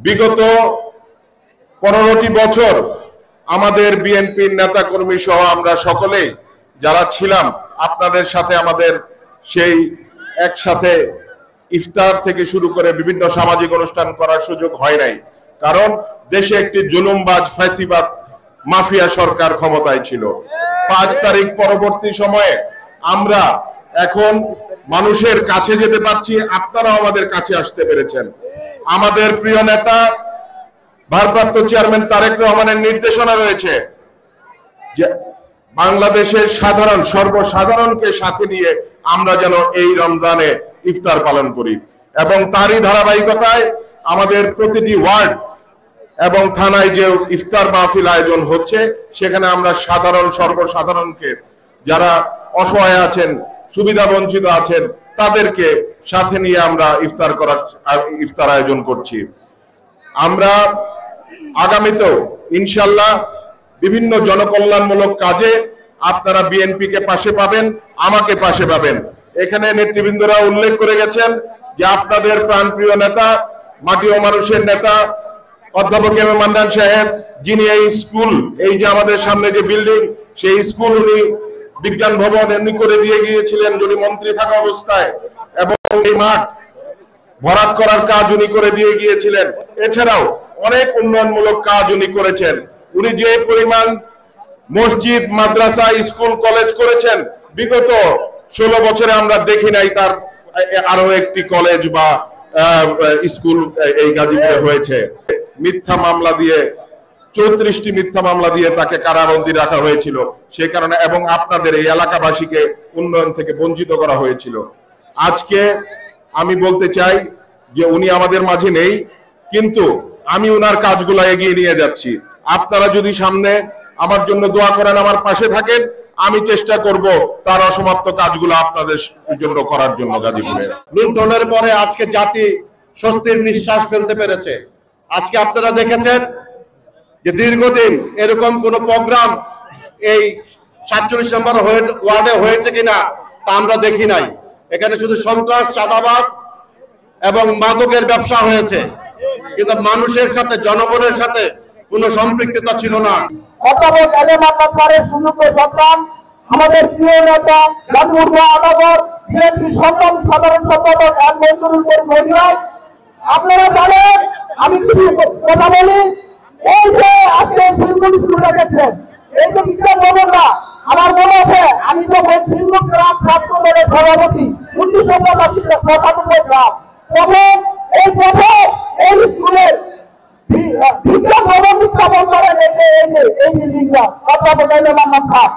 বিগত 15টি বছর আমাদের বিএনপির নেতাকর্মী সহ আমরা সকলেই যারা ছিলাম আপনাদের সাথে আমাদের সেই একসাথে ইফতার থেকে শুরু করে বিভিন্ন সামাজিক অনুষ্ঠান করার সুযোগ হয় নাই, কারণ দেশে একটি জুলুমবাজ ফ্যাসিবাদ মাফিয়া সরকার ক্ষমতায় ছিল। 5 তারিখ পরবর্তী সময়ে আমরা এখন মানুষের কাছে যেতে পারছি, আপনারাও আমাদের কাছে আসতে পেরেছেন। আমাদের প্রিয় নেতা ভারপ্রাপ্ত চেয়ারম্যান তারেক রহমানের নির্দেশনা রয়েছে যে বাংলাদেশের সর্বসাধারণকে সাথে নিয়ে আমরা যেন এই রমজানে ইফতার পালন করি, এবং তারই ধারাবাহিকতায় আমাদের প্রতিটি ওয়ার্ড এবং থানায় যে ইফতার মাহফিল আয়োজন হচ্ছে সেখানে আমরা সর্বসাধারণকে যারা অসহায় আছেন, সুবিধা বঞ্চিত আছেন, তাদেরকে সাথে নিয়ে আমরা ইফতার আয়োজন করছি। আমরা আগামীতেও ইনশাল্লাহ বিভিন্ন জনকল্যাণমূলক কাজে আপনারা বিএনপিকে পাশে পাবেন, আমাকে পাশে পাবেন। এখানে নেতৃবৃন্দরা উল্লেখ করে গেছেন যে আপনাদের প্রাণপ্রিয় নেতা, মাটি ও মানুষের নেতা অধ্যাপক এম এ মান্নান সাহেব, যিনি এই স্কুল, এই যে আমাদের সামনে যে বিল্ডিং, সেই স্কুল উনি বিজ্ঞান ভবন এমনি করে দিয়ে গিয়েছিলেন উনি মন্ত্রী থাকা অবস্থায়, এবং এই মাঠ ভরাট করার কাজ উনি করে দিয়ে গিয়েছিলেন। এছাড়াও অনেক উন্নয়নমূলক কাজ উনি করেছেন। উনি যে পরিমাণ মসজিদ, মাদ্রাসা, স্কুল, কলেজ করেছেন বিগত 16 বছরে আমরা দেখি নাই তার আরো একটি কলেজ বা স্কুল এই গাজীপুরে হয়েছে। মিথ্যা মামলা দিয়ে 34টি মিথ্যা মামলা দিয়ে তাকে কারাবন্দী রাখা হয়েছিল, সে কারণে, এবং আপনাদের এই এলাকাবাসীকে উন্নয়ন থেকে বঞ্চিত করা হয়েছিল। আজকে আমি বলতে চাই যে উনি আমাদের মাঝে নেই, কিন্তু আমি উনার কাজগুলো এগিয়ে নিয়ে যাচ্ছি। আপনারা যদি সামনে আমার জন্য দোয়া করেন, আমার পাশে থাকেন, আমি চেষ্টা করব তার অসমাপ্ত কাজগুলো আপনাদের জন্য করার জন্য। গাজীপুরে লুণ্ঠনের পরে আজকে জাতি স্বস্তির নিঃশ্বাস ফেলতে পেরেছে। আজকে আপনারা দেখেছেন যে দীর্ঘদিন এরকম কোন প্রোগ্রাম এই 47 নম্বর ওয়ার্ডে হয়েছে কিনা তা আমরা দেখি নাই। এখানে শুধু সন্ত্রাস, চাঁদাবাজ এবং মাদকের ব্যবসা হয়েছে, কিন্তু মানুষের সাথে, জনগণের সাথে কোনো সম্পৃক্ততা ছিল না। অধ্যাপক এম এ মান্নান স্যারের সুযোগ্য সন্তান, আমাদের প্রিয় নেতা গাজীপুর মহানগর বিএনপি সাধারণ সম্পাদক এক মঞ্জুরুল করিম মহিলাই। আপনারা জানেন, আমি কিছু কথা বলি, এই যে আজকে শিলগুড়ি স্কুলটা দেখছেন, এই যে বিজ্ঞান ভবন না, আমার মনে আছে আমি যখন শিলগুড়ি গ্রাম ছাত্র দলের সভাপতি 1995 গ্রাম, তখন এই প্রথম এই স্কুলের বিজ্ঞান ভবন স্থাপন করেন এই বিল্ডিংটা অধ্যাপক এম এ মান্নান স্যার।